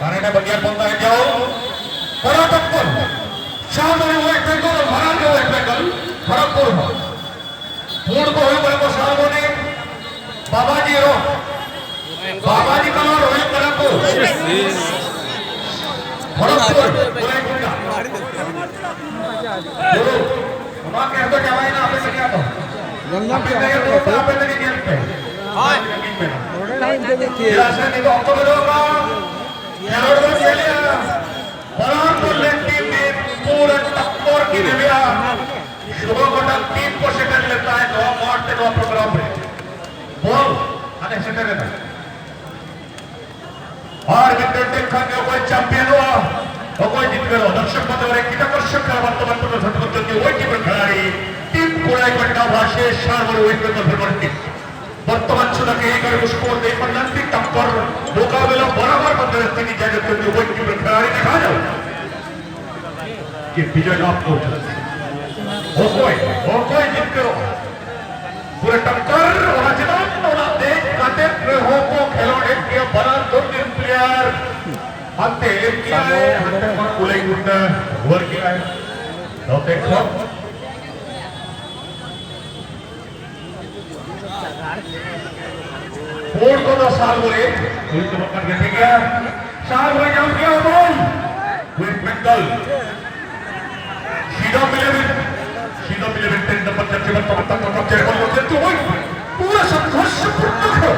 karena bagian pontai jauh Paratapur Shamari wet bekal Bharati wet bekal Bharatpur पूर्ण को हुए बड़े को सामने बाबाजी रो बाबाजी का नाम रोहित Paratapur Bharatpur पूरा इतना बोलो उन्होंने कहते क्या भाई ना आपने क्या तो आप इतने के तो आप इतने के क्या पे हाँ ऐसा नहीं तो आपको बोलोगा यार वो चलिए Paratapur लेती में पूरा टक्कर की दिव्या शुरू कोटा 3 को सेकंड लेता है 9 मार्च 9 प्रोग्राम में बोल आने सेकंड लेता और विद्यार्थी खाने कोई चैंपियन हुआ और कोई जीत गया दर्शक मंडल की आकर्षक वर्तमान प्रदर्शन करते हुए वही टीम खिलाड़ी टीम पूरा एक घंटा भाषे शानदार वही प्रदर्शन वर्तमान सुधा के एक उसको दे पन्नती टक्कर मुकाबला बराबर बंदरस्ती की जाने के लिए वही टीम खिलाड़ी दिखा जाओ कि विजय लाभ हो वो कोई जीत करो पूरे टक्कर होना चाहिए होना देख काटे हो को खिलौने के बड़ा दो टीम प्लेयर हत्ते किया है हत्ते पर कुलाई गुंडा ओवर किया है तो देखो बोर्ड को तो साल बोले कोई तो मक्का कैसे गया साल बोले जाओ क्या बोल विद मेंटल सीधा मिले टेन नंबर चर्चे में तब तक चेहरे पर होते तो वही पूरा संघर्ष पूर्ण हो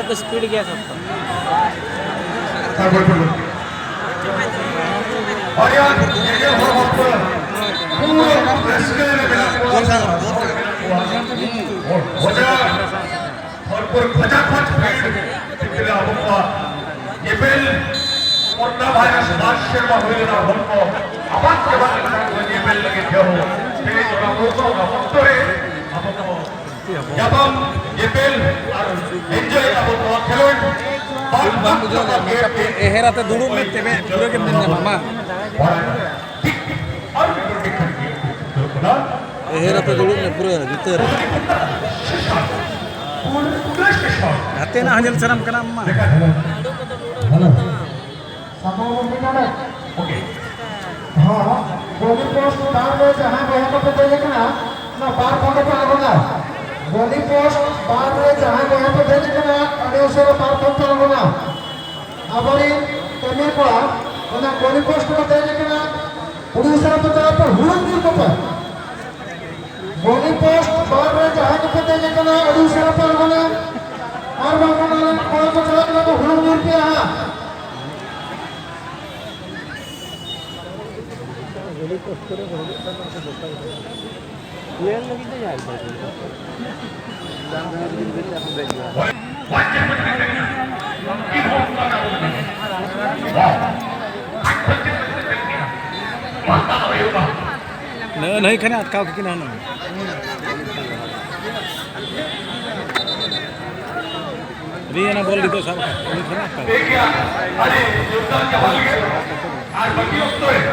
तो स्पीड गया सकता और यार ये हो पूरा रेस्क्यू में भरपूर खचाखच भीड़ आपको ये बिल कोरोना वायरस राष्ट्र में हुए ना हमको आवाज के बाद ये बिल लगे क्यों तेज ना रोको ना मंतरे आपको जब हम ये बिल एंजॉय आपको खेलों एहेरा ते दुड़ू में तेरे पूरे के दिन मामा एहेरा ते दुड़ू में पूरे जीते हाथे ना हजल शर्म करना अम्मा ओके हाँ गोली पोस्ट बार में जहाँ गया तो पता है ना ना बार पॉइंट पे लगूंगा गोली पोस्ट बार में जहाँ गया तो पता है ना अरे उसे बार पॉइंट पे लगूंगा अब ये तेरे को ना गोली पोस्ट को पता है ना पुलिस वाला पता है पर हुलंगी को पर गोली पोस्ट बार में जहाँ को पता है ना अरे उसे बार लगूंगा और बार में कोई को चला तो हुलंगी पे हाँ गोली पोस्ट करे गोली पोस्ट करके बोलता है ये लगी तो यार जान रहे दिन दिन हम देख रहे हैं नहीं खाने अटकाओ कि ना ये ना बोल दी तो सब नहीं खाना अरे योगदान क्या बोलिए आज बाकी लोग तो है